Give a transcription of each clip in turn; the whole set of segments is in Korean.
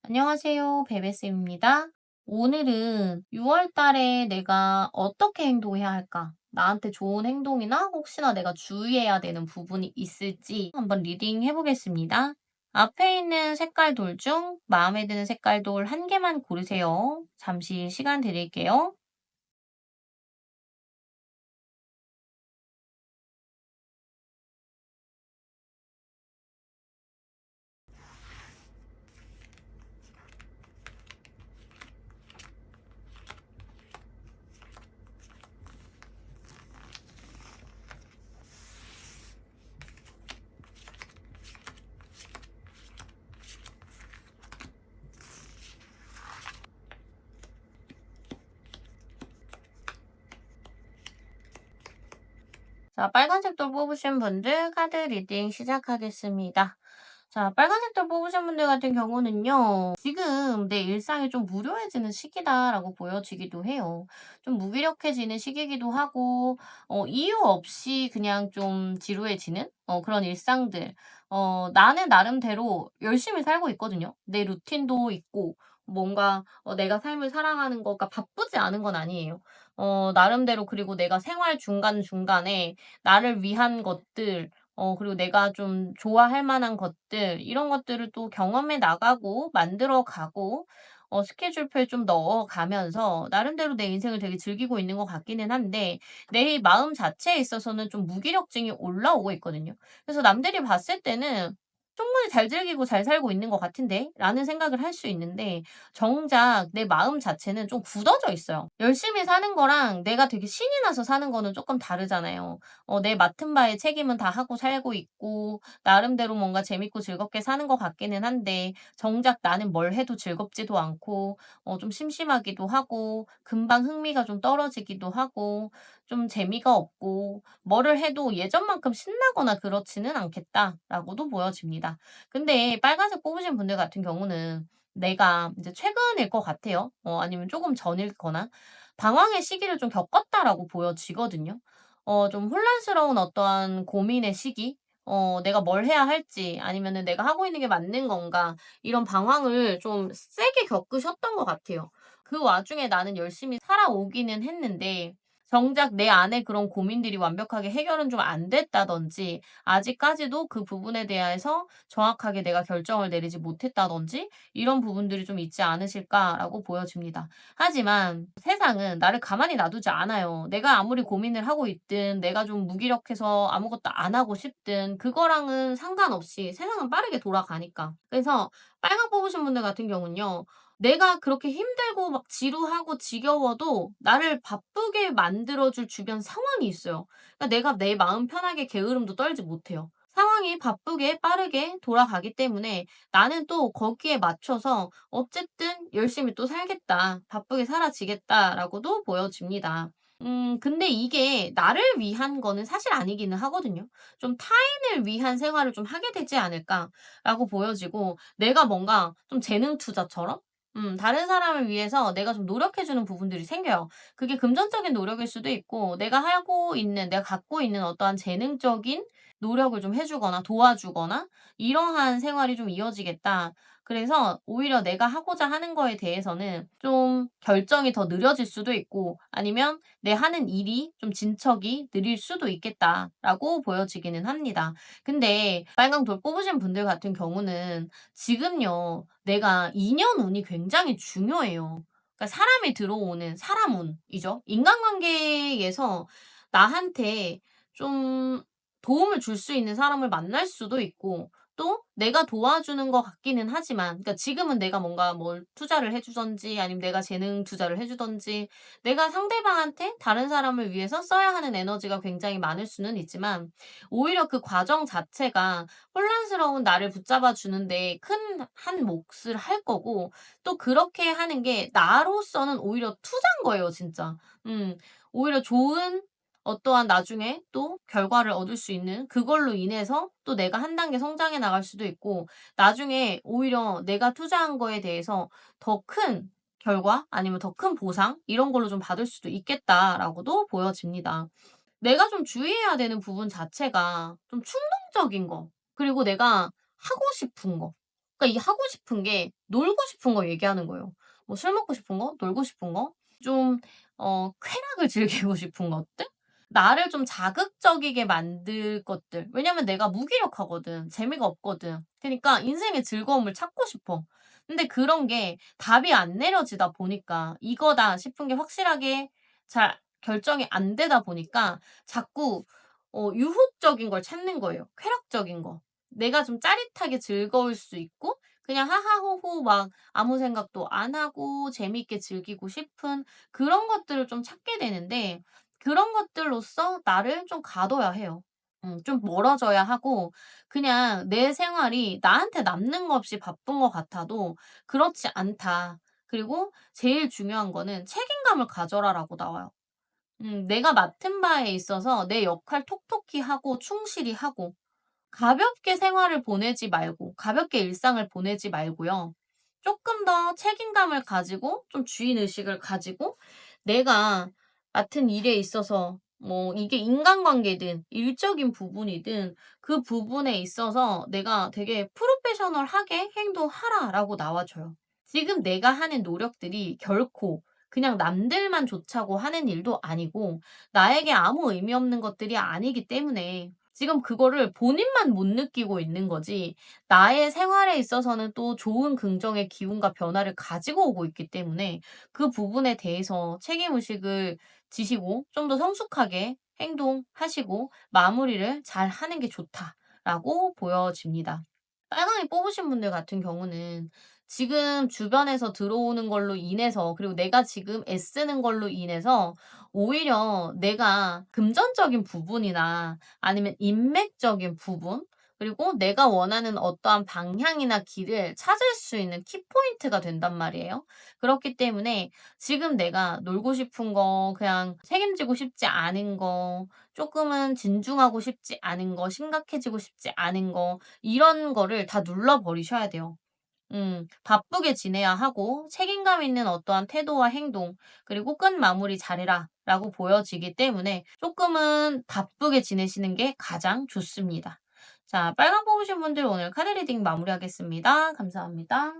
안녕하세요. 베베쌤입니다. 오늘은 6월 달에 내가 어떻게 행동해야 할까? 나한테 좋은 행동이나 혹시나 내가 주의해야 되는 부분이 있을지 한번 리딩 해보겠습니다. 앞에 있는 색깔 돌 중 마음에 드는 색깔 돌 한 개만 고르세요. 잠시 시간 드릴게요. 자, 빨간색 돌 뽑으신 분들 카드 리딩 시작하겠습니다. 자, 빨간색 돌 뽑으신 분들 같은 경우는요, 지금 내 일상이 좀 무료해지는 시기다라고 보여지기도 해요. 좀 무기력해지는 시기이기도 하고, 이유 없이 그냥 좀 지루해지는 그런 일상들. 나는 나름대로 열심히 살고 있거든요. 내 루틴도 있고, 뭔가 내가 삶을 살아가는 거가 바쁘지 않은 건 아니에요. 나름대로 그리고 내가 생활 중간중간에 나를 위한 것들, 그리고 내가 좀 좋아할 만한 것들 이런 것들을 또 경험해 나가고 만들어 가고 스케줄표에 좀 넣어 가면서 나름대로 내 인생을 되게 즐기고 있는 것 같기는 한데 내 마음 자체에 있어서는 좀 무기력증이 올라오고 있거든요. 그래서 남들이 봤을 때는 '충분히 잘 즐기고 잘 살고 있는 것 같은데?'라는 생각을 할 수 있는데 정작 내 마음 자체는 좀 굳어져 있어요. 열심히 사는 거랑 내가 되게 신이 나서 사는 거는 쪼끔 다르잖아요. 내 맡은 바의 책임은 다 하고 살고 있고 나름대로 뭔가 재밌고 즐겁게 사는 것 같기는 한데 정작 나는 뭘 해도 즐겁지도 않고 좀 심심하기도 하고 금방 흥미가 좀 떨어지기도 하고 좀 재미가 없고 뭐를 해도 예전만큼 신나거나 그렇지는 않겠다라고도 보여집니다. 근데 빨간색 뽑으신 분들 같은 경우는 내가 이제 최근일 것 같아요. 아니면 조금 전일 거나 방황의 시기를 좀 겪었다라고 보여지거든요. 좀 혼란스러운 어떠한 고민의 시기? 내가 뭘 해야 할지 아니면은 '내가 하고 있는 게 맞는 건가?' 이런 방황을 좀 세게 겪으셨던 것 같아요. 그 와중에 나는 열심히 살아오기는 했는데 정작 내 안에 그런 고민들이 완벽하게 해결은 좀 안 됐다든지 아직까지도 그 부분에 대해서 정확하게 내가 결정을 내리지 못했다든지 이런 부분들이 좀 있지 않으실까라고 보여집니다. 하지만 세상은 나를 가만히 놔두지 않아요. 내가 아무리 고민을 하고 있든 내가 좀 무기력해서 아무것도 안 하고 싶든 그거랑은 상관없이 세상은 빠르게 돌아가니까. 그래서 빨강 뽑으신 분들 같은 경우는요. 내가 그렇게 힘들고 막 지루하고 지겨워도 나를 바쁘게 만들어 줄 주변 상황이 있어요. 그러니까 내가 내 마음 편하게 게으름도 떨지 못해요. 상황이 바쁘게 빠르게 돌아가기 때문에 나는 또 거기에 맞춰서 어쨌든 '열심히 또 살겠다. 바쁘게 살아지겠다.'라고도 보여집니다. 근데 이게 나를 위한 거는 사실 아니기는 하거든요. 좀 '타인을 위한 생활을 좀 하게 되지 않을까.'라고 보여지고 내가 뭔가 좀 재능 투자처럼 다른 사람을 위해서 내가 좀 노력해 주는 부분들이 생겨요. 그게 금전적인 노력일 수도 있고 내가 갖고 있는 어떠한 재능적인 노력을 좀 해 주거나 도와주거나 이러한 생활이 좀 이어지겠다. 그래서 오히려 내가 하고자 하는 거에 대해서는 좀 결정이 더 느려질 수도 있고 아니면 내 하는 일이 좀 진척이 느릴 수도 있겠다라고 보여지기는 합니다. 근데 빨강 돌 뽑으신 분들 같은 경우는 지금요, 내가 인연 운이 굉장히 중요해요. 그러니까 사람이 들어오는 사람 운이죠. 인간관계에서 나한테 좀 도움을 줄 수 있는 사람을 만날 수도 있고 또 내가 도와주는 것 같기는 하지만 그러니까 지금은 내가 뭔가 뭘 투자를 해 주든지 아니면 내가 재능 투자를 해 주든지 내가 상대방한테 다른 사람을 위해서 써야 하는 에너지가 굉장히 많을 수는 있지만 오히려 그 과정 자체가 혼란스러운 나를 붙잡아 주는데 큰 한 몫을 할 거고 또 그렇게 하는 게 나로서는 오히려 투자인 거예요 진짜. 음. 오히려 좋은 어떠한 나중에 또 결과를 얻을 수 있는 그걸로 인해서 또 내가 한 단계 성장해 나갈 수도 있고 나중에 오히려 내가 투자한 거에 대해서 더 큰 결과 아니면 더 큰 보상 이런 걸로 좀 받을 수도 있겠다라고도 보여집니다. 내가 좀 주의해야 되는 부분 자체가 좀 충동적인 거 그리고 내가 하고 싶은 거. 그러니까 이 하고 싶은 게 놀고 싶은 거 얘기하는 거예요. 뭐 술 먹고 싶은 거, 놀고 싶은 거, 좀 쾌락을 즐기고 싶은 것들? 나를 좀 자극적이게 만들 것들. 왜냐면 내가 무기력하거든. 재미가 없거든. 그니까 인생의 즐거움을 찾고 싶어. 근데 그런 게 답이 안 내려지다 보니까 이거다 싶은 게 확실하게 잘 결정이 안 되다 보니까 자꾸 유혹적인 걸 찾는 거예요. 쾌락적인 거. 내가 좀 짜릿하게 즐거울 수 있고 그냥 하하호호 막 아무 생각도 안 하고 재미있게 즐기고 싶은 그런 것들을 좀 찾게 되는데 그런 것들로써 나를 좀 가둬야 해요. 좀 멀어져야 하고 그냥 내 생활이 나한테 남는 거 없이 바쁜 것 같아도 그렇지 않다. 그리고 제일 중요한 거는 "책임감을 가져라."라고 나와요. 내가 맡은 바에 있어서 내 역할 톡톡히 하고 충실히 하고 가볍게 생활을 보내지 말고 가볍게 일상을 보내지 말고요. 조금 더 책임감을 가지고 좀 주인 의식을 가지고 내가 맡은 일에 있어서 뭐 이게 인간관계든 일적인 부분이든 그 부분에 있어서 내가 되게 프로페셔널하게 행동하라라고 나와줘요. 지금 내가 하는 노력들이 결코 그냥 남들만 좋자고 하는 일도 아니고 나에게 아무 의미 없는 것들이 아니기 때문에 지금 그거를 본인만 못 느끼고 있는 거지 나의 생활에 있어서는 또 좋은 긍정의 기운과 변화를 가지고 오고 있기 때문에 그 부분에 대해서 책임의식을 지시고 좀 더 성숙하게 행동하시고 마무리를 잘하는 게 좋다라고 보여집니다. 빨강이 뽑으신 분들 같은 경우는 지금 주변에서 들어오는 걸로 인해서 그리고 내가 지금 애쓰는 걸로 인해서 오히려 내가 금전적인 부분이나 아니면 인맥적인 부분 그리고 내가 원하는 어떠한 방향이나 길을 찾을 수 있는 키포인트가 된단 말이에요. 그렇기 때문에 지금 내가 놀고 싶은 거, 그냥 책임지고 싶지 않은 거, 조금은 진중하고 싶지 않은 거, 심각해지고 싶지 않은 거, 이런 거를 다 눌러버리셔야 돼요. 바쁘게 지내야 하고 책임감 있는 어떠한 태도와 행동 그리고 끝 마무리 잘해라 라고 보여지기 때문에 조금은 바쁘게 지내시는 게 가장 좋습니다. 자, 빨강 뽑으신 분들 오늘 카드 리딩 마무리하겠습니다. 감사합니다.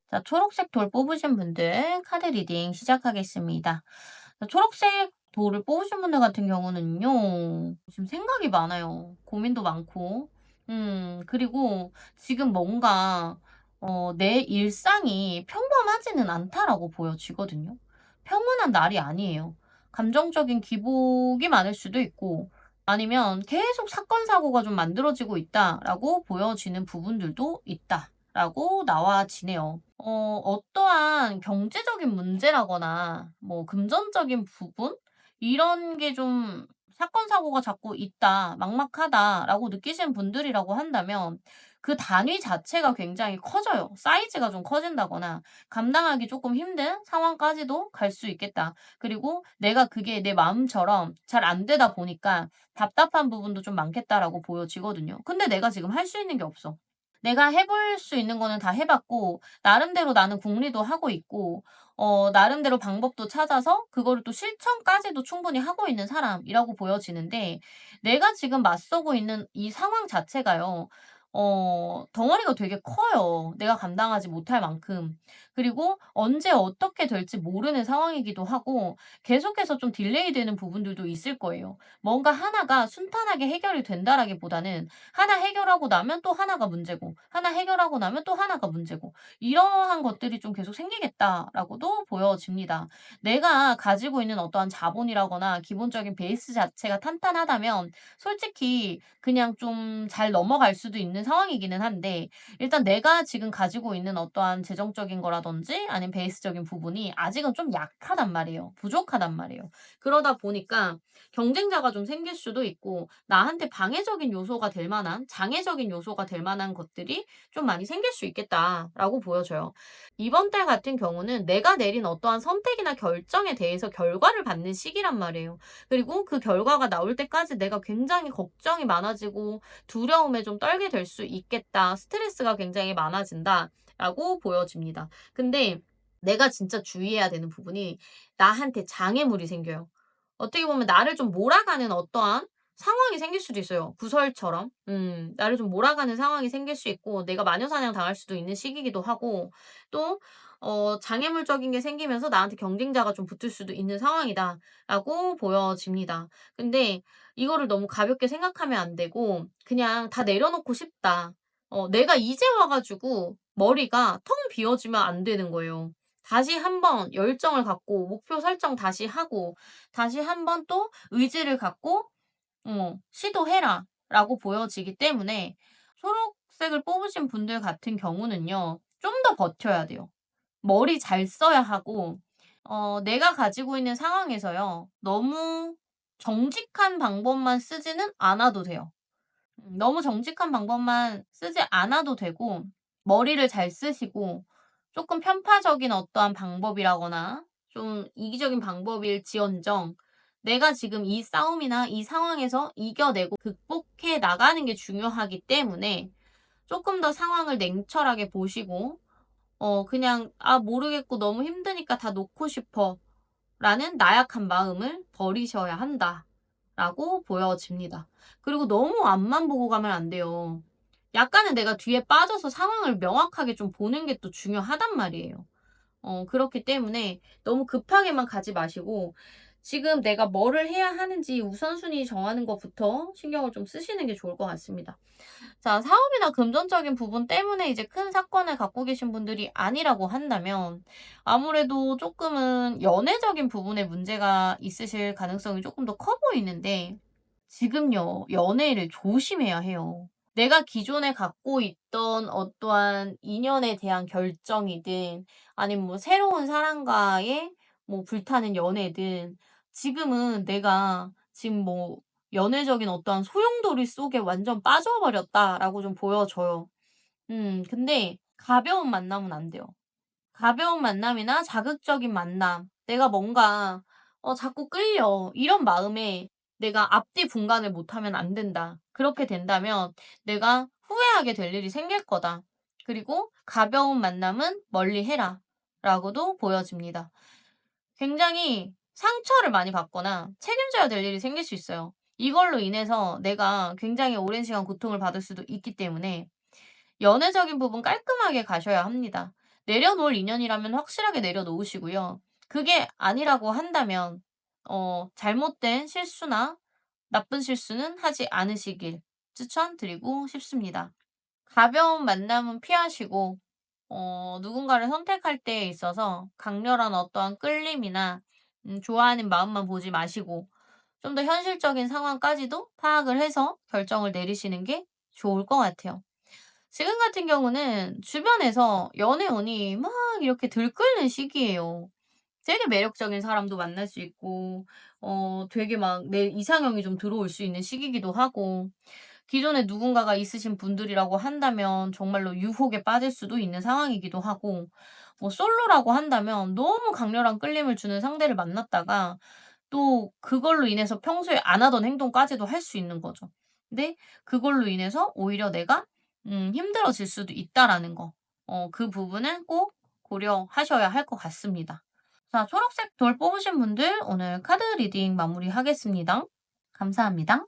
자, 초록색 돌 뽑으신 분들 카드 리딩 시작하겠습니다. 자, 초록색 돌을 뽑으신 분들 같은 경우는요, 지금 생각이 많아요. 고민도 많고, 그리고 지금 뭔가, 내 일상이 평범하지는 않다라고 보여지거든요. 평온한 날이 아니에요. 감정적인 기복이 많을 수도 있고, 아니면 계속 사건, 사고가 좀 만들어지고 있다라고 보여지는 부분들도 있다라고 나와지네요. 어떠한 경제적인 문제라거나 뭐 금전적인 부분 이런 게 좀 사건 사고가 자꾸 있다, 막막하다라고 느끼시는 분들이라고 한다면 그 단위 자체가 굉장히 커져요. 사이즈가 좀 커진다거나 감당하기 조금 힘든 상황까지도 갈 수 있겠다. 그리고 내가 그게 내 마음처럼 잘 안 되다 보니까 답답한 부분도 좀 많겠다라고 보여지거든요. 근데 내가 지금 할 수 있는 게 없어. 내가 해볼 수 있는 거는 다 해 봤고 나름대로 나는 궁리도 하고 있고 나름대로 방법도 찾아서 그거를 또 실천까지도 충분히 하고 있는 사람이라고 보여지는데 내가 지금 맞서고 있는 이 상황 자체가요. 덩어리가 되게 커요, 내가 감당하지 못할 만큼. 그리고 언제 어떻게 될지 모르는 상황이기도 하고 계속해서 좀 딜레이되는 부분들도 있을 거예요. 뭔가 하나가 순탄하게 해결이 된다라기보다는 하나 해결하고 나면 또 하나가 문제고 하나 해결하고 나면 또 하나가 문제고 이러한 것들이 좀 계속 생기겠다라고도 보여집니다. 내가 가지고 있는 어떠한 자본이라거나 기본적인 베이스 자체가 탄탄하다면 솔직히 그냥 좀 잘 넘어갈 수도 있는 있는 상황이기는 한데 일단 내가 지금 가지고 있는 어떠한 재정적인 거라든지 아니면 베이스적인 부분이 아직은 좀 약하단 말이에요. 부족하단 말이에요. 그러다 보니까 경쟁자가 좀 생길 수도 있고 나한테 방해적인 요소가 될 만한 장애적인 요소가 될 만한 것들이 좀 많이 생길 수 있겠다라고 보여져요. 이번 달 같은 경우는 내가 내린 어떠한 선택이나 결정에 대해서 결과를 받는 시기란 말이에요. 그리고 그 결과가 나올 때까지 내가 굉장히 걱정이 많아지고 두려움에 좀 떨게 될 수 있겠다. 스트레스가 굉장히 많아진다라고 보여집니다. 근데 내가 진짜 주의해야 되는 부분이 나한테 장애물이 생겨요. 어떻게 보면 나를 좀 몰아가는 어떠한 상황이 생길 수도 있어요. 구설처럼. 나를 좀 몰아가는 상황이 생길 수 있고 내가 마녀사냥 당할 수도 있는 시기이기도 하고 또 장애물적인 게 생기면서 나한테 경쟁자가 좀 붙을 수도 있는 상황이다라고 보여집니다. 근데 이거를 너무 가볍게 생각하면 안 되고 그냥 '다 내려놓고 싶다.' 내가 이제 와 가지고 머리가 텅 비어지면 안 되는 거예요. 다시 한번 열정을 갖고 목표 설정 다시 하고 다시 한번 또 의지를 갖고 '시도해라.'라고 보여지기 때문에 초록색을 뽑으신 분들 같은 경우는요. 좀 더 버텨야 돼요. 머리 잘 써야 하고 내가 가지고 있는 상황에서요. 너무 정직한 방법만 쓰지는 않아도 돼요. 너무 정직한 방법만 쓰지 않아도 되고 머리를 잘 쓰시고 조금 편파적인 어떠한 방법이라거나 좀 이기적인 방법일지언정 내가 지금 이 싸움이나 이 상황에서 이겨내고 극복해 나가는 게 중요하기 때문에 조금 더 상황을 냉철하게 보시고 그냥 '아 모르겠고 너무 힘드니까 다 놓고 싶어.'라는 나약한 마음을 버리셔야 한다라고 보여집니다. 그리고 너무 앞만 보고 가면 안 돼요. 약간은 내가 뒤에 빠져서 상황을 명확하게 좀 보는 게 또 중요하단 말이에요. 그렇기 때문에 너무 급하게만 가지 마시고 지금 내가 뭐를 해야 하는지 우선순위 정하는 것부터 신경을 좀 쓰시는 게 좋을 것 같습니다. 자, 사업이나 금전적인 부분 때문에 이제 큰 사건을 갖고 계신 분들이 아니라고 한다면 아무래도 조금은 연애적인 부분에 문제가 있으실 가능성이 조금 더 커 보이는데 지금요, 연애를 조심해야 해요. 내가 기존에 갖고 있던 어떠한 인연에 대한 결정이든 아니면 뭐 새로운 사람과의 뭐 불타는 연애든 지금은 내가 지금 뭐 연애적인 어떠한 소용돌이 속에 완전 빠져버렸다라고 좀 보여져요. 근데 가벼운 만남은 안 돼요. 가벼운 만남이나 자극적인 만남, 내가 뭔가 자꾸 끌려. 이런 마음에 내가 앞뒤 분간을 못하면 안 된다. 그렇게 된다면 내가 후회하게 될 일이 생길 거다. 그리고 가벼운 만남은 멀리 해라. 라고도 보여집니다. 굉장히 상처를 많이 받거나 책임져야 될 일이 생길 수 있어요. 이걸로 인해서 내가 굉장히 오랜 시간 고통을 받을 수도 있기 때문에 연애적인 부분 깔끔하게 가셔야 합니다. 내려놓을 인연이라면 확실하게 내려놓으시고요. 그게 아니라고 한다면 잘못된 실수나 나쁜 실수는 하지 않으시길 추천드리고 싶습니다. 가벼운 만남은 피하시고 누군가를 선택할 때에 있어서 강렬한 어떠한 끌림이나 좋아하는 마음만 보지 마시고 좀 더 현실적인 상황까지도 파악을 해서 결정을 내리시는 게 좋을 것 같아요. 지금 같은 경우는 주변에서 연애운이 막 이렇게 들끓는 시기예요. 되게 매력적인 사람도 만날 수 있고 되게 막 내 이상형이 좀 들어올 수 있는 시기이기도 하고 기존에 누군가가 있으신 분들이라고 한다면 정말로 유혹에 빠질 수도 있는 상황이기도 하고 뭐 솔로라고 한다면 너무 강렬한 끌림을 주는 상대를 만났다가 또 그걸로 인해서 평소에 안 하던 행동까지도 할 수 있는 거죠. 근데 그걸로 인해서 오히려 내가 힘들어질 수도 있다라는 거. 그 부분은 꼭 고려하셔야 할 것 같습니다. 자, 초록색 돌 뽑으신 분들 오늘 카드 리딩 마무리하겠습니다. 감사합니다.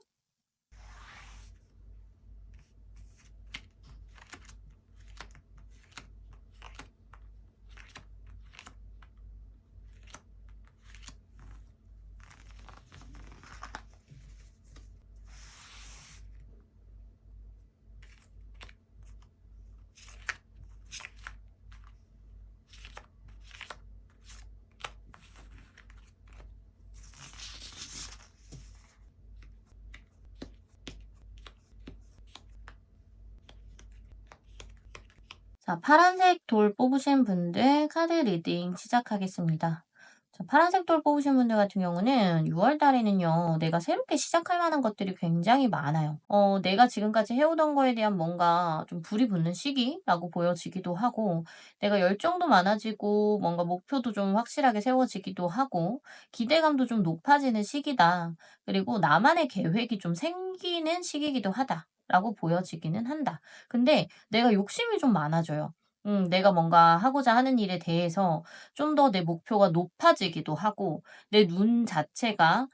자, 파란색 돌 뽑으신 분들 카드 리딩 시작하겠습니다. 자, 파란색 돌 뽑으신 분들 같은 경우는 6월 달에는요, 내가 새롭게 시작할 만한 것들이 굉장히 많아요. 내가 지금까지 해오던 거에 대한 뭔가 좀 불이 붙는 시기라고 보여지기도 하고, 내가 열정도 많아지고, 뭔가 목표도 좀 확실하게 세워지기도 하고, 기대감도 좀 높아지는 시기다. 그리고 나만의 계획이 좀 생기는 시기이기도 하다. 라고 보여지기는 한다. 근데 내가 욕심이 좀 많아져요. 내가 뭔가 하고자 하는 일에 대해서 좀 더 내 목표가 높아지기도 하고 내 눈 자체가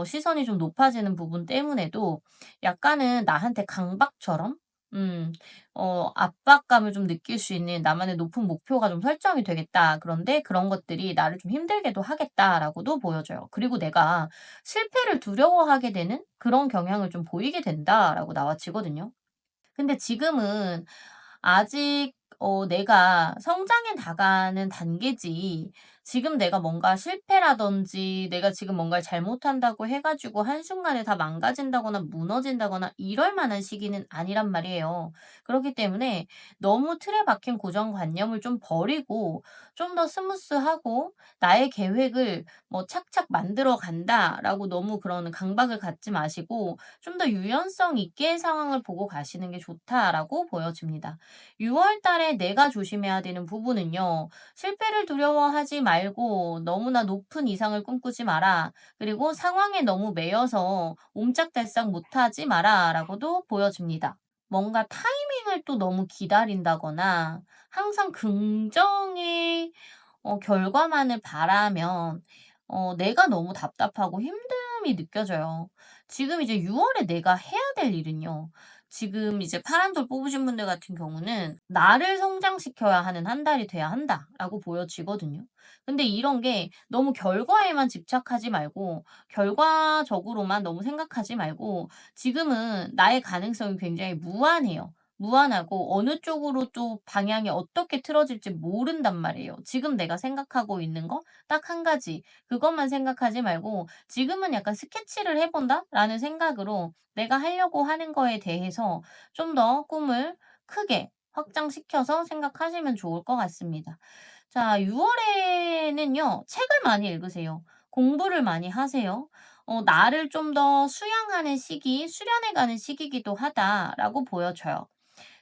시선이 좀 높아지는 부분 때문에도 약간은 나한테 강박처럼 음 압박감을 좀 느낄 수 있는 나만의 높은 목표가 좀 설정이 되겠다. 그런데 그런 것들이 나를 좀 힘들게도 하겠다라고도 보여져요. 그리고 내가 실패를 두려워하게 되는 그런 경향을 좀 보이게 된다라고 나와지거든요. 근데 지금은 아직 내가 성장해 나가는 단계지 지금 내가 뭔가 실패라든지 내가 지금 뭔가를 잘못한다고 해 가지고 한순간에 다 망가진다거나 무너진다거나 이럴 만한 시기는 아니란 말이에요. 그렇기 때문에 너무 틀에 박힌 고정관념을 좀 버리고 좀 더 스무스하고 나의 계획을 뭐 '착착 만들어 간다.'라고 너무 그런 강박을 갖지 마시고 좀 더 유연성 있게 상황을 보고 가시는 게 좋다라고 보여집니다. 6월 달에 내가 조심해야 되는 부분은요. 실패를 두려워하지 말고 너무나 높은 이상을 꿈꾸지 마라. 그리고 상황에 너무 매여서 옴짝달싹 못하지 마라. 라고도 보여집니다. 뭔가 타이밍을 또 너무 기다린다거나 항상 긍정의 결과만을 바라면 내가 너무 답답하고 힘듦이 느껴져요. 지금 이제 6 월에 내가 해야 될 일은요. 지금 이제 파란 돌 뽑으신 분들 같은 경우는 '나를 성장시켜야 하는 한 달이 돼야 한다.'라고 보여지거든요. 근데 이런 게 너무 결과에만 집착하지 말고 결과적으로만 너무 생각하지 말고 지금은 나의 가능성이 굉장히 무한해요. 무한하고 어느 쪽으로 또 방향이 어떻게 틀어질지 모른단 말이에요. 지금 내가 생각하고 있는 거 딱 한 가지 그것만 생각하지 말고 '지금은 약간 스케치를 해 본다.'라는 생각으로 내가 하려고 하는 거에 대해서 좀 더 꿈을 크게 확장시켜서 생각하시면 좋을 것 같습니다. 자, 6 월에는요. 책을 많이 읽으세요. 공부를 많이 하세요. '나를 좀 더 수양하는 시기, 수련해 가는 시기이기도 하다.'라고 보여져요.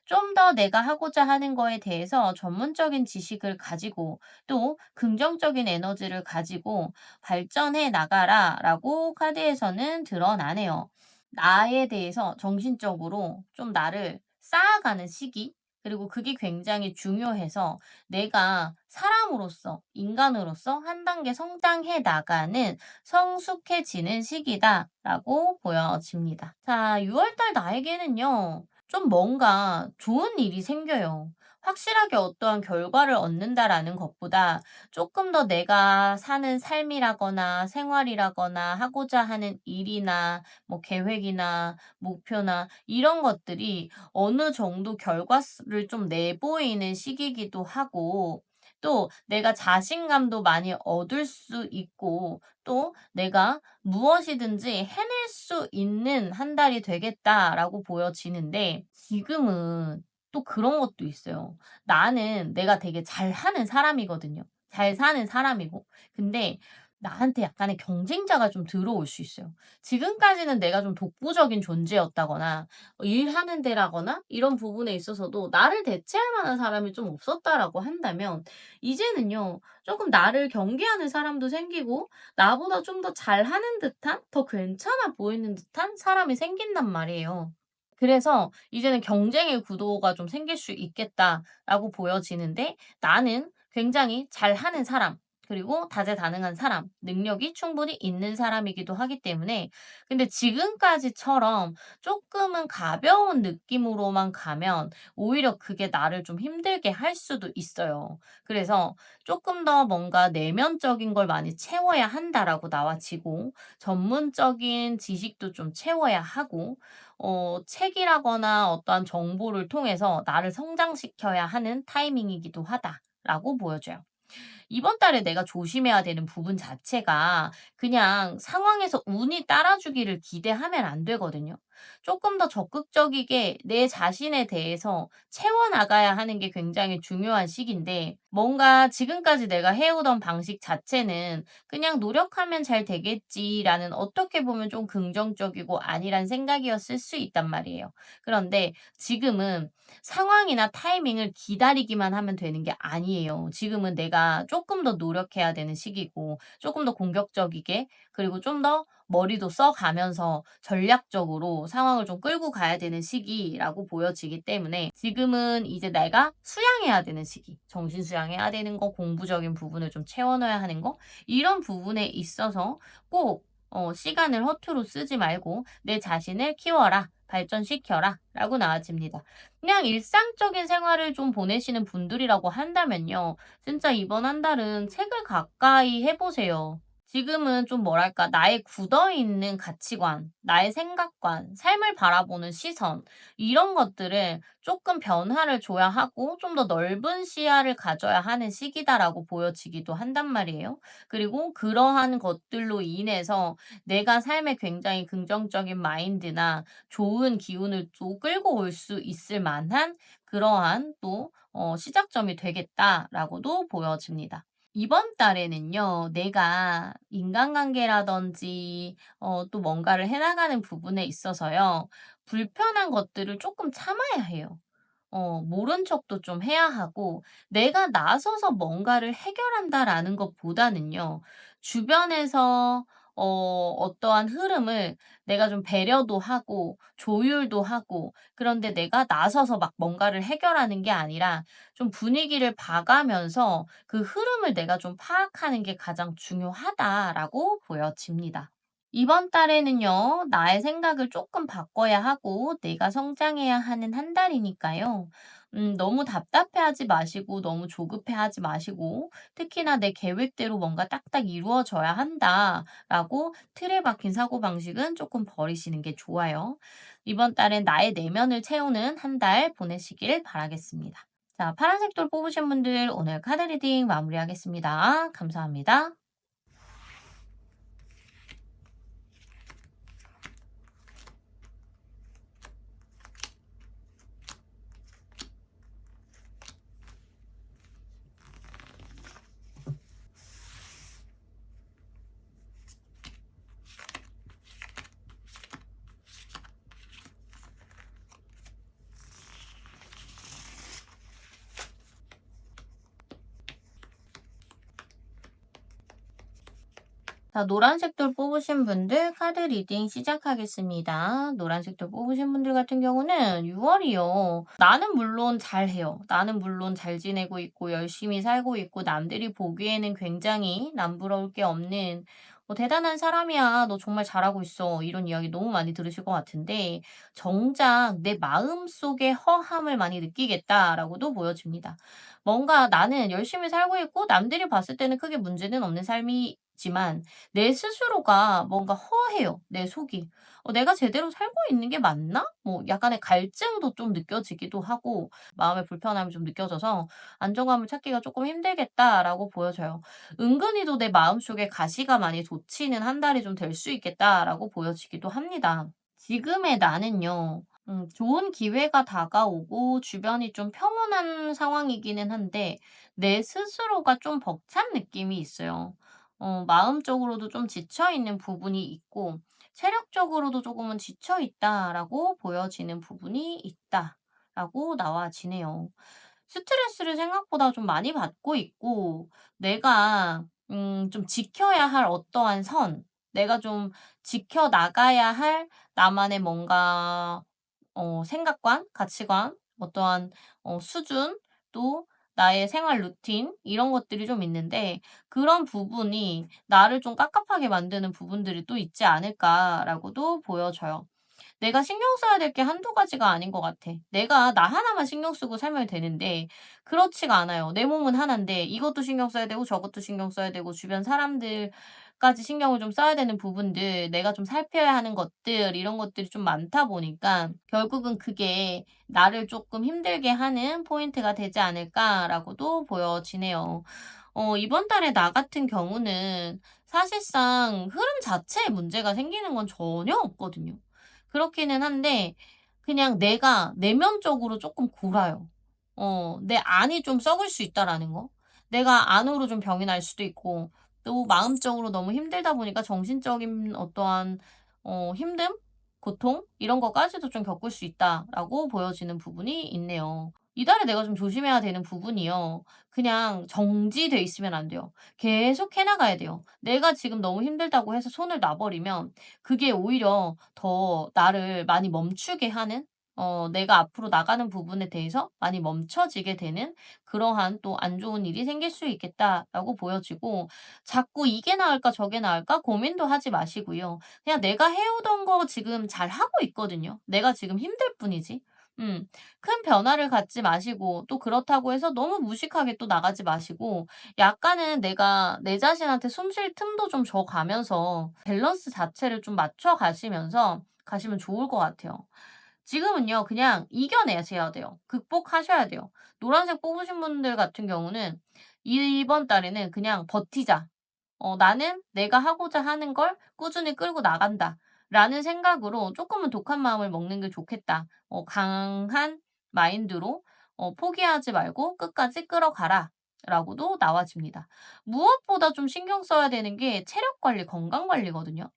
좀 더 내가 하고자 하는 거에 대해서 전문적인 지식을 가지고 또 긍정적인 에너지를 가지고 발전해 나가라라고 카드에서는 드러나네요. 나에 대해서 정신적으로 좀 나를 쌓아가는 시기 그리고 그게 굉장히 중요해서 내가 사람으로서 인간으로서 한 단계 성장해 나가는 성숙해지는 시기다라고 보여집니다. 자, 6월 달 나에게는요. 좀 뭔가 좋은 일이 생겨요. 확실하게 어떠한 결과를 얻는다라는 것보다 조금 더 내가 사는 삶이라거나 생활이라거나 하고자 하는 일이나 뭐 계획이나 목표나 이런 것들이 어느 정도 결과를 좀 내보이는 시기이기도 하고 또 내가 자신감도 많이 얻을 수 있고 또 내가 무엇이든지 해낼 수 있는 한 달이 되겠다라고 보여지는데 지금은 또 그런 것도 있어요. 나는 내가 되게 잘하는 사람이거든요. 잘 사는 사람이고. 근데 나한테 약간의 경쟁자가 좀 들어올 수 있어요. 지금까지는 내가 좀 독보적인 존재였다거나 일하는 데라거나 이런 부분에 있어서도 나를 대체할 만한 사람이 좀 없었다라고 한다면 이제는요. 조금 나를 경계하는 사람도 생기고 나보다 좀 더 잘하는 듯한 더 괜찮아 보이는 듯한 사람이 생긴단 말이에요. 그래서 이제는 경쟁의 구도가 좀 생길 수 있겠다라고 보여지는데 나는 굉장히 잘하는 사람 그리고 다재다능한 사람, 능력이 충분히 있는 사람이기도 하기 때문에 근데 지금까지처럼 조금은 가벼운 느낌으로만 가면 오히려 그게 나를 좀 힘들게 할 수도 있어요. 그래서 조금 더 뭔가 '내면적인 걸 많이 채워야 한다.'라고 나와지고 전문적인 지식도 좀 채워야 하고 책이라거나 어떠한 정보를 통해서 나를 성장시켜야 하는 타이밍이기도 하다라고 보여져요. 이번 달에 내가 조심해야 되는 부분 자체가 그냥 상황에서 운이 따라주기를 기대하면 안 되거든요. 조금 더 적극적이게 내 자신에 대해서 채워나가야 하는 게 굉장히 중요한 시기인데 뭔가 지금까지 내가 해오던 방식 자체는 '그냥 노력하면 잘 되겠지.'라는 어떻게 보면 좀 긍정적이고 안일한 생각이었을 수 있단 말이에요. 그런데 지금은 상황이나 타이밍을 기다리기만 하면 되는 게 아니에요. 지금은 내가 조금 더 노력해야 되는 시기고 조금 더 공격적이게 그리고 좀 더 머리도 써 가면서 전략적으로 상황을 좀 끌고 가야 되는 시기라고 보여지기 때문에 지금은 이제 내가 수양해야 되는 시기. 정신 수양해야 되는 거, 공부적인 부분을 좀 채워 넣어야 하는 거 이런 부분에 있어서 꼭 시간을 허투루 쓰지 말고 "내 자신을 키워라. 발전시켜라." 라고 나와집니다. 그냥 일상적인 생활을 좀 보내시는 분들이라고 한다면요. 진짜 이번 한 달은 책을 가까이 해 보세요. 지금은 좀 뭐랄까 나의 굳어 있는 가치관, 나의 생각관, 삶을 바라보는 시선 이런 것들을 조금 변화를 줘야 하고 좀 더 넓은 시야를 가져야 하는 시기다라고 보여지기도 한단 말이에요. 그리고 그러한 것들로 인해서 내가 삶에 굉장히 긍정적인 마인드나 좋은 기운을 또 끌고 올 수 있을 만한 그러한 또 시작점이 되겠다라고도 보여집니다. 이번 달에는요, 내가 인간관계라든지, 또 뭔가를 해나가는 부분에 있어서요, 불편한 것들을 조금 참아야 해요. 모른 척도 좀 해야 하고 내가 나서서 뭔가를 해결한다라는 것보다는요. 주변에서 어떠한 흐름을 내가 좀 배려도 하고 조율도 하고 그런데 내가 나서서 막 뭔가를 해결하는 게 아니라 좀 분위기를 봐가면서 그 흐름을 내가 좀 파악하는 게 가장 중요하다라고 보여집니다. 이번 달에는요, 나의 생각을 조금 바꿔야 하고 내가 성장해야 하는 한 달이니까요. 너무 답답해하지 마시고 너무 조급해하지 마시고 특히나 '내 계획대로 뭔가 딱딱 이루어져야 한다.'라고 틀에 박힌 사고방식은 조금 버리시는 게 좋아요. 이번 달엔 나의 내면을 채우는 한 달 보내시길 바라겠습니다. 자, 파란색 돌 뽑으신 분들 오늘 카드 리딩 마무리하겠습니다. 감사합니다. 자, 노란색 돌 뽑으신 분들 카드 리딩 시작하겠습니다. 노란색 돌 뽑으신 분들 같은 경우는 6월이요. 나는 물론 잘해요. 나는 물론 잘 지내고 있고 열심히 살고 있고 남들이 보기에는 굉장히 남부러울 게 없는 대단한 사람이야. 너 정말 잘하고 있어. 이런 이야기 너무 많이 들으실 것 같은데 정작 내 마음속에 허함을 많이 느끼겠다라고도 보여집니다. 뭔가 나는 열심히 살고 있고 남들이 봤을 때는 크게 문제는 없는 삶이지만 내 스스로가 뭔가 허해요, 내 속이. '내가 제대로 살고 있는 게 맞나?' 뭐 약간의 갈증도 좀 느껴지기도 하고 마음의 불편함이 좀 느껴져서 '안정감을 찾기가 조금 힘들겠다.'라고 보여져요. 은근히도 내 마음속에 가시가 많이 돋치는 한 달이 좀 될 수 있겠다라고 보여지기도 합니다. 지금의 나는요. 좋은 기회가 다가오고 주변이 좀 평온한 상황이기는 한데 내 스스로가 좀 벅찬 느낌이 있어요. 마음적으로도 좀 지쳐 있는 부분이 있고 체력적으로도 조금은 지쳐 있다라고 보여지는 부분이 있다라고 나와지네요. 스트레스를 생각보다 좀 많이 받고 있고 내가 좀 지켜야 할 어떠한 선, 내가 좀 지켜나가야 할 나만의 뭔가 생각관, 가치관, 어떠한 수준, 또 나의 생활 루틴 이런 것들이 좀 있는데 그런 부분이 나를 좀 깝깝하게 만드는 부분들이 또 있지 않을까라고도 보여져요. 내가 신경 써야 될 게 한두 가지가 아닌 것 같아. 내가 나 하나만 신경 쓰고 살면 되는데 그렇지가 않아요. 내 몸은 하나인데 이것도 신경 써야 되고 저것도 신경 써야 되고 주변 사람들까지 신경을 좀 써야 되는 부분들, 내가 좀 살펴야 하는 것들 이런 것들이 좀 많다 보니까 결국은 그게 나를 조금 힘들게 하는 포인트가 되지 않을까라고도 보여지네요. 이번 달에 나 같은 경우는 사실상 흐름 자체에 문제가 생기는 건 전혀 없거든요. 그렇기는 한데 그냥 내가 내면적으로 조금 골아요. 내 안이 좀 썩을 수 있다라는 거. 내가 안으로 좀 병이 날 수도 있고 또 마음적으로 너무 힘들다 보니까 정신적인 어떠한 힘듦? 고통? 이런 것까지도 좀 겪을 수 있다라고 보여지는 부분이 있네요. 이달에 내가 좀 조심해야 되는 부분이요. 그냥 정지돼 있으면 안 돼요. 계속 해 나가야 돼요. 내가 지금 너무 힘들다고 해서 손을 놔 버리면 그게 오히려 더 나를 많이 멈추게 하는, 내가 앞으로 나가는 부분에 대해서 많이 멈춰지게 되는 그러한 또 안 좋은 일이 생길 수 있겠다라고 보여지고, 자꾸 이게 나을까 저게 나을까 고민도 하지 마시고요. 그냥 내가 해오던 거 지금 잘하고 있거든요. 내가 지금 힘들 뿐이지. 음. 큰 변화를 갖지 마시고 또 그렇다고 해서 너무 무식하게 또 나가지 마시고, 약간은 내가 내 자신한테 숨쉴 틈도 좀 줘 가면서 밸런스 자체를 좀 맞춰 가시면서 가시면 좋을 것 같아요. 지금은요, 그냥 이겨내셔야 돼요. 극복하셔야 돼요. 노란색 뽑으신 분들 같은 경우는 이번 달에는 그냥 버티자. '나는 내가 하고자 하는 걸 꾸준히 끌고 나간다.'라는 생각으로 조금은 독한 마음을 먹는 게 좋겠다. 강한 마인드로 '포기하지 말고 끝까지 끌어가라.'라고도 나와집니다. 무엇보다 좀 신경 써야 되는 게 체력 관리, 건강 관리거든요.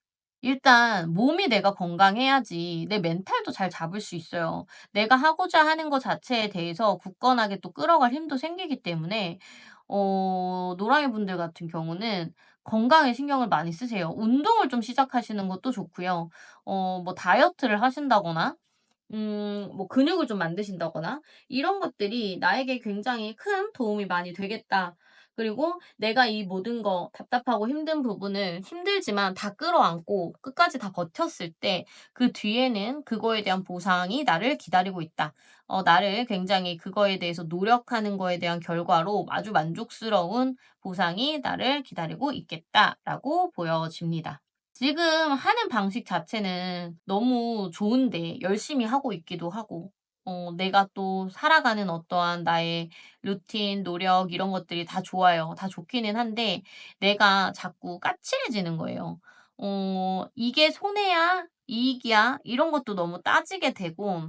일단 몸이 내가 건강해야지 내 멘탈도 잘 잡을 수 있어요. 내가 하고자 하는 것 자체에 대해서 굳건하게 또 끌어갈 힘도 생기기 때문에 노랑이 분들 같은 경우는 건강에 신경을 많이 쓰세요. 운동을 좀 시작하시는 것도 좋고요. 뭐 다이어트를 하신다거나 뭐 근육을 좀 만드신다거나 이런 것들이 나에게 굉장히 큰 도움이 많이 되겠다. 그리고 내가 이 모든 거 답답하고 힘든 부분을 힘들지만 다 끌어안고 끝까지 다 버텼을 때 그 뒤에는 그거에 대한 보상이 나를 기다리고 있다. 나를 굉장히 그거에 대해서 노력하는 거에 대한 결과로 아주 만족스러운 보상이 나를 기다리고 있겠다라고 보여집니다. 지금 하는 방식 자체는 너무 좋은데 열심히 하고 있기도 하고, 내가 또 살아가는 어떠한 나의 루틴, 노력 이런 것들이 다 좋아요. 다 좋기는 한데 내가 자꾸 까칠해지는 거예요. 이게 손해야? 이익이야? 이런 것도 너무 따지게 되고,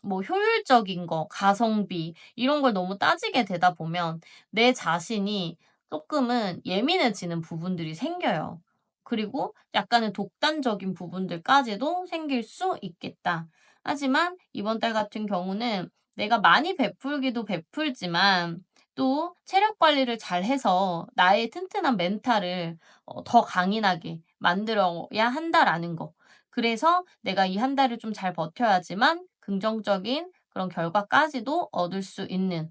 뭐 효율적인 거, 가성비 이런 걸 너무 따지게 되다 보면 내 자신이 쪼끔은 예민해지는 부분들이 생겨요. 그리고 약간은 독단적인 부분들까지도 생길 수 있겠다. 하지만 이번 달 같은 경우는 내가 많이 베풀기도 베풀지만 또 체력 관리를 잘해서 나의 튼튼한 멘탈을 더 강인하게 만들어야 한다라는 거. 그래서 내가 이 한 달을 좀 잘 버텨야지만 긍정적인 그런 결과까지도 얻을 수 있는,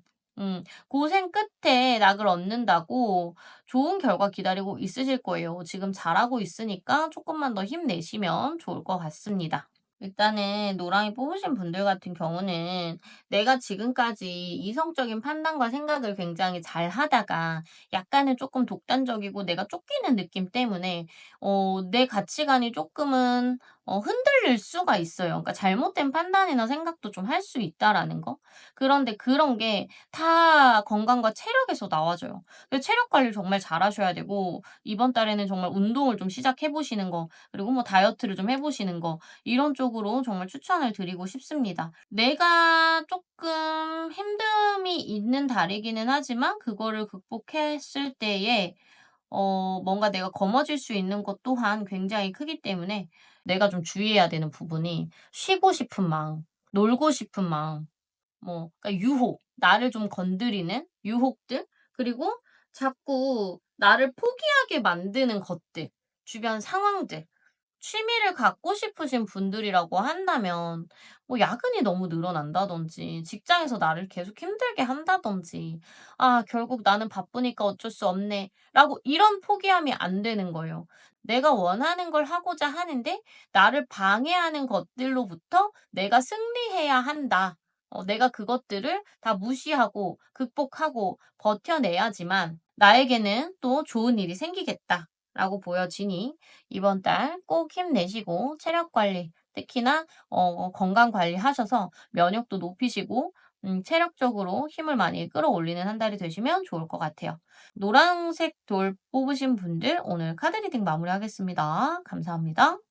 고생 끝에 낙을 얻는다고 좋은 결과 기다리고 있으실 거예요. 지금 잘하고 있으니까 조금만 더 힘내시면 좋을 것 같습니다. 일단은 노랑이 뽑으신 분들 같은 경우는 내가 지금까지 이성적인 판단과 생각을 굉장히 잘 하다가 약간은 조금 독단적이고 내가 쫓기는 느낌 때문에 내 가치관이 조금은 흔들릴 수가 있어요. 그러니까 잘못된 판단이나 생각도 좀 할 수 있다라는 거. 그런데 그런 게 다 건강과 체력에서 나와져요. 그래서 체력 관리를 정말 잘하셔야 되고 이번 달에는 정말 운동을 좀 시작해 보시는 거, 그리고 뭐 다이어트를 좀 해 보시는 거, 이런 쪽으로 정말 추천을 드리고 싶습니다. 내가 조금 힘듦이 있는 달이기는 하지만 그거를 극복했을 때에 뭔가 내가 거머쥘 수 있는 것 또한 굉장히 크기 때문에 내가 좀 주의해야 되는 부분이 쉬고 싶은 마음, 놀고 싶은 마음, 뭐 그러니까 유혹, 나를 좀 건드리는 유혹들, 그리고 자꾸 나를 포기하게 만드는 것들, 주변 상황들. 취미를 갖고 싶으신 분들이라고 한다면 뭐 야근이 너무 늘어난다든지 직장에서 나를 계속 힘들게 한다든지 '아 결국 나는 바쁘니까 어쩔 수 없네.'라고 이런 포기함이 안 되는 거예요. 내가 원하는 걸 하고자 하는데 나를 방해하는 것들로부터 내가 승리해야 한다. 내가 그것들을 다 무시하고 극복하고 버텨내야지만 나에게는 또 좋은 일이 생기겠다라고 보여지니 이번 달 꼭 힘내시고 체력 관리, 특히나 건강 관리하셔서 면역도 높이시고 체력적으로 힘을 많이 끌어올리는 한 달이 되시면 좋을 것 같아요. 노란색 돌 뽑으신 분들 오늘 카드 리딩 마무리하겠습니다. 감사합니다.